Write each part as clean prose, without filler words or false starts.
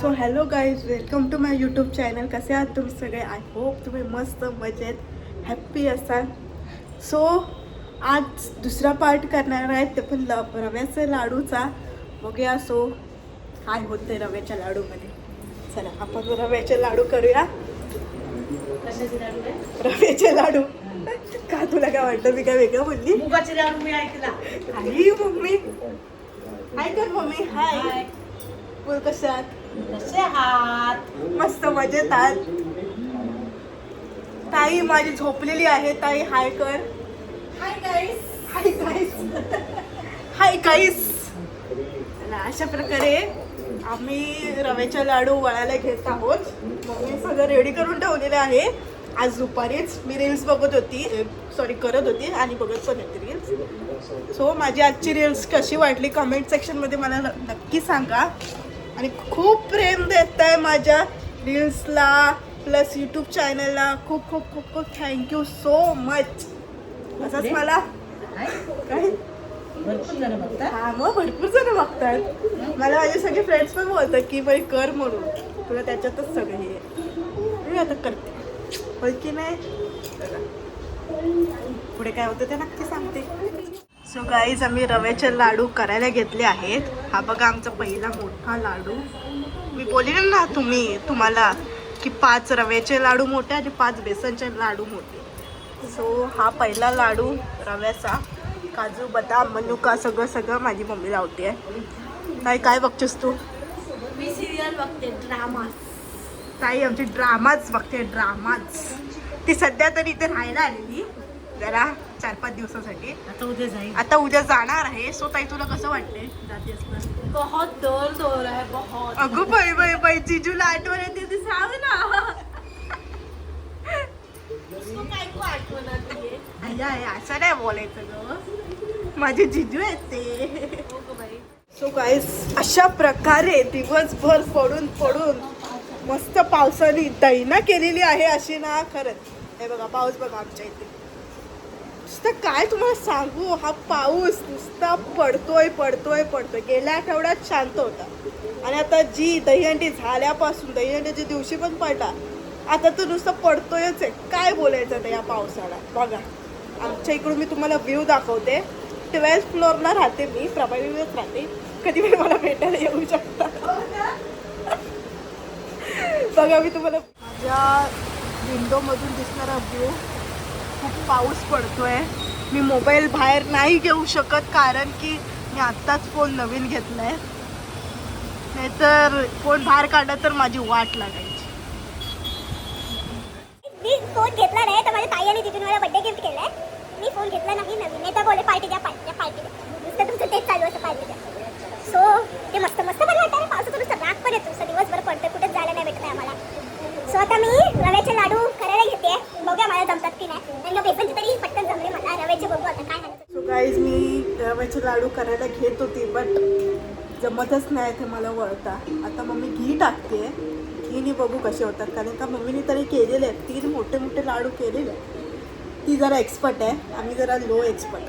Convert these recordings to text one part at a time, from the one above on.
So hello guys, welcome to my YouTube channel. कसे आहात तुम्ही सगळे? आय होप तुम्ही मस्त मजेत हॅप्पी असाल. सो आज दुसरा पार्ट करणार आहे, ते पण रव्याच्या लाडूचा. बघूया सो काय होते रव्याच्या लाडूमध्ये. चला आपण रव्याचे लाडू करूया. रव्याचे लाडू का तुला काय वाटतं मी काय वेगळं बोलली? मुगाचे लाडू मी ऐकला. आई मम्मी हाय कर मम्मी. हाय बोल, कसे आहात? कसे आहात? मस्त मजेत आहात? ताई माझी झोपलेली आहे. ताई हाय कर. Hi guys. Hi guys. Hi guys. अशा प्रकारे आम्ही रव्याचे लाडू वळायला घेत आहोत. मम्मी सगळं रेडी करून ठेवलेलं आहे. आज दुपारीच मी रील्स बघत होती, करत होती आणि बघत पण होती रील्स. सो माझी आजची रील्स कशी वाटली कमेंट सेक्शनमध्ये मला नक्की सांगा. आणि खूप प्रेम देत आहे माझ्या रील्सला प्लस यूट्यूब चॅनलला. खूप खूप खूप खूप थँक्यू सो मच. असंच मला काय भरपूर जण बघतात. हा मग भरपूर जण बघतात. मला माझे सगळे फ्रेंड्स पण बोलतात की बाई कर म्हणून, तुला त्याच्यातच सगळं हे मी आता करते होय की नाही. पुढे काय होतं ते नक्की सांगते. सो गाईज, आम्ही रव्याचे लाडू करायला घेतले आहेत. हा बघा आमचा पहिला मोठा लाडू. मी बोलले ना तुम्हाला की 5 रव्याचे लाडू मोठे आणि 5 बेसनचे लाडू मोठे. सो हा पहिला लाडू रव्याचा. काजू बदाम मनुका सगळं माझी मम्मी लावते आहे. काय बघतेस तू? मी सिरियल बघते, ड्रामा. ताई आमची ड्रामाच बघते, ड्रामाच. ती सध्या तरी इथे राहायला आलेली जरा 4-5 दिवसासाठी. आता उद्या जाणार आहे. सो ताई तुला कसं वाटते जाते असं? बहुत दर्द हो रहा है, बहुत. अगं बाई जिजूला आठवण येते ती सांग ना. उसको काय को आठवण आली आहे? असं नाही बोलायचं ग, माझे जिजू आहेत ते. हो गं बाई. सो गाईस, अशा प्रकारे दिवसभर पडून मस्त पावसाने दैना केलेली आहे अशी ना. खरंच हे बघा पाऊस बघा आमच्या इथे. नुसतं काय तुम्हाला सांगू, हा पाऊस नुसता पडतोय. गेल्या आठवड्यात शांत होता आणि आता जी दहीहंडी झाल्यापासून दहीहंडीच्या दिवशी पण पडला, आता तर नुसतं पडतोयच आहे. काय बोलायचं आता या पावसाळा. बघा आमच्या इकडून मी तुम्हाला व्ह्यू दाखवते. 12th फ्लोअरला राहते मी, प्रभावीत राहते. कधी पण मला भेटायला येऊ शकता. बघा मी तुम्हाला माझ्या विंडोमधून दिसणारा व्ह्यू. खूप पाऊस पडतोय. मी मोबाईल बाहेर नाही घेऊ शकत कारण की मी आत्ताच फोन नवीन घेतला आहे. नाहीतर फोन बाहेर काढला तर माझी वाट लागायची. मी फोन घेतला नाही तर माझ्या ताई आणि तिथून मला बर्थडे गिफ्ट केलंय. मी फोन घेतला नवीन नाही तर बोले पार्टी द्या. नुसतं तुमचं तेच चालू असं पार्टी द्या. सो ते मस्त बरं वाटतं. पावसाचं नुसतं राग पण येतो. दिवसभर पडतं, कुठेच जायला नाही भेटत आम्हाला. सो आता मी रव्याचे लाडू करायला घेते. बघूया मला जमतात की नाही. आणि बेसनचे तरी पटकन जमले मला. रव्याचे बघू आता काय झालं. सो गाईज, मी रव्याचे लाडू करायला घेत होती बट जमतच नाही ते मला वळता. आता मम्मी घी टाकते. घीने बघू कसे होतात कारण का मम्मीने तरी केलेले आहेत. 3 मोठे लाडू केलेले आहेत. ती जरा एक्सपर्ट आहे, आम्ही जरा लो एक्सपर्ट.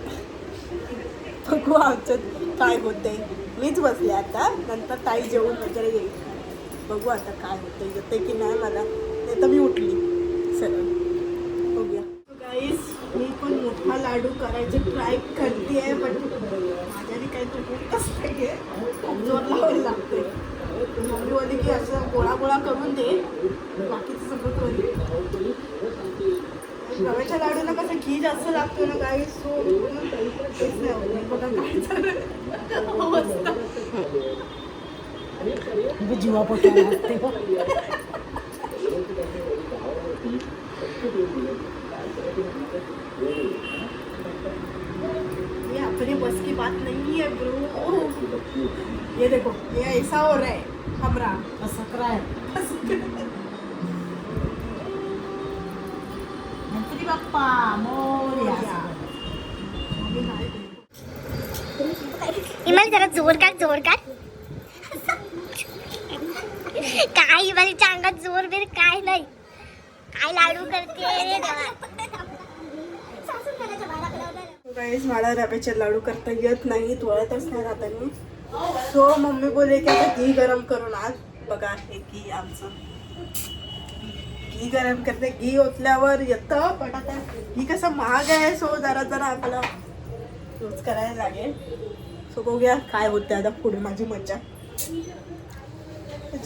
बघू आमच्यात काय होते. मीच बसले आता, नंतर ताई जेवून वगैरे येईल. बघू आता काय होतं, येते की नाही मला. नाही तर मी उठली सरळ. बघूया गाईस, मी पण मोठा लाडू करायचे ट्राय करते आहे बट माझ्याने काही तो होतच नाही आहे. खूप जोर लावायला लागते. मम्मी बोलली की असं गोळा करून दे, बाकीचं सगळं करून. रव्याच्या लाडूला कसं घी जास्त लागतो ना गाईस. सो तेच नाही होत. बघा काय झालं अवस्था. जीवा पोटाला असते. ये अपने बस की बात नहीं है ब्रो. ये देखो ये ऐसा हो रहा है हमरा. असं काय गणपती बाप्पा मोरया. इमल जरा जोर काढ. काय इमलच्या अंगात जोर बिर काय नाही. काय लाडू करते रे गाईस, मला रव्याचे लाडू करता येत नाहीत, वळतच नाही आता मी. सो मम्मी बोलले की आता घी गरम करून आज बघा हे घी आमचं घी गरम करते. घी ओतल्यावर येतं, पण आता घी कसं महाग आहे, सो जरा जरा आपल्याला यूज करायला लागेल. सो बघूया काय होते आता पुढे माझी मज्जा.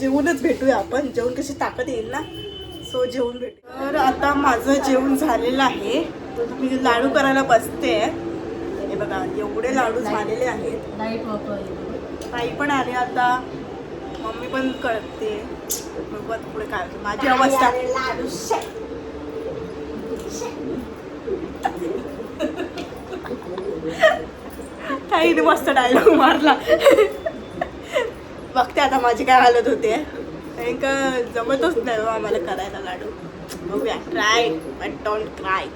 जेवूनच भेटूया आपण, जेवण कशी ताकद येईल ना, सो जेवून भेटू. तर आता माझं जेवण झालेलं आहे. तर मी लाडू करायला बसते. हे बघा एवढे लाडू झालेले आहेत. लाईट वापरली. ताई पण आले आता, मम्मी पण कळते. बघू आता पुढे काय होतं. माझी अवस्था ताईने मस्त डायलॉग मारला. बघते आता माझी काय हालत होते. कारण का जमतच नाही आम्हाला करायला लाडू. बघूया, ट्राय बट डोंट क्राय.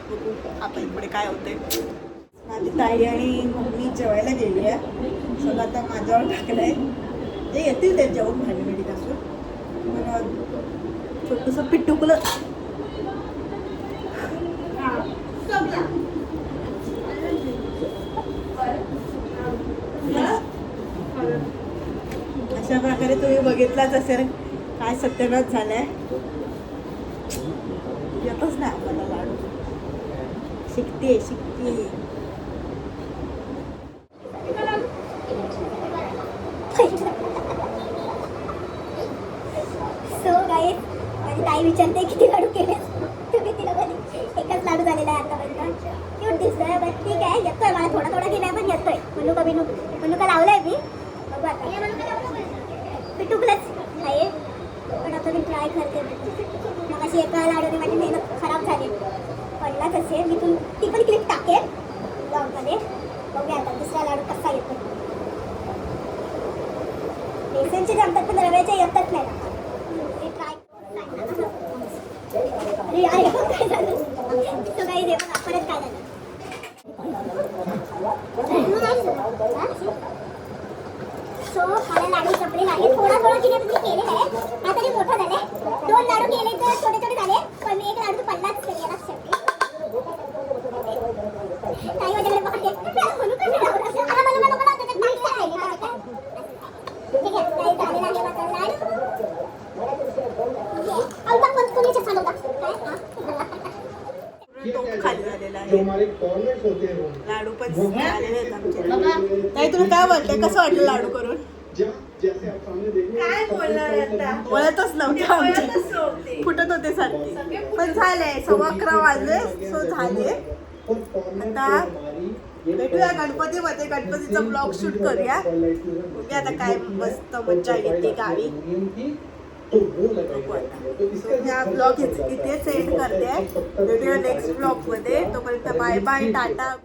बघू आपण पुढे काय होते. माझी ताई आणि मम्मी जेवायला गेली आहे. सगळं आता माझ्यावर टाकलंय. ते येतील ते जेवण भांडी असून. मला छोटंसं पिट्टुकलं अशा प्रकारे तुम्ही बघितलाच असेल काय सत्यानाश झालाय. येतच नाही आपल्याला लाडू. शिकते. सो गाईस, माझी ताई विचारते किती लाडू केले. तुम्ही तिला बोलली एकच लाडू झालेला आहे आतापर्यंत. क्यूट दिसतोय, बट ठीक आहे, येतोय. मला थोडा थोडा केलाय पण येतोय. मनुका लावलाय मी. बघू आता पिटुकलंच आहे, पण आता मी ट्राय करते. मग अशी एका लाडूने माझी मेहनत खराब झाली, पडलाच असेल. मी ती पण क्लिप टाकेल ब्लॉगमध्ये. बघूया आता दुसरा लाडू कसा येतो. बेसनचे जमतात पण रव्याचे येतच नाही. ते ट्राय अरे यार, हे पण काय झालं. तो काही दे पण परत काय झालं. सो मला लाडू चपले नाही. थोडा किती मी केले आहे. आता ते मोठं झाले. 2 लाडू केले तर छोटे छोटे झाले, पण एक लाडू पडलाच तरी याला शेवटी. काही माझ्याकडे बघते म्हणून कसं लावलं. मला त्याच्यात टाकलं आहे. ठीक आहे, काही झालेला आहे माझा लाडू. अवता पण तुम्हीच सांगता टोप खाली झालेला आहे. लाडू पण झालेले आहेत आमचे. ताई तुला काय वाटलं, कसं वाटलं लाडू करून? काय बोलणार आता? बोलतच नव्हते आमचे, फुटत होते सारखे. पण झाले 11:15 वाजले, सो झाले. आता भेटूया गणपतीमध्ये. गणपतीचा ब्लॉग शूट करूया. बघूया आता काय मस्त मज्जा येते गावी. या ब्लॉग इथेच एंड करते. भेटूया नेक्स्ट ब्लॉग मध्ये. तोपर्यंत बाय बाय, टाटा.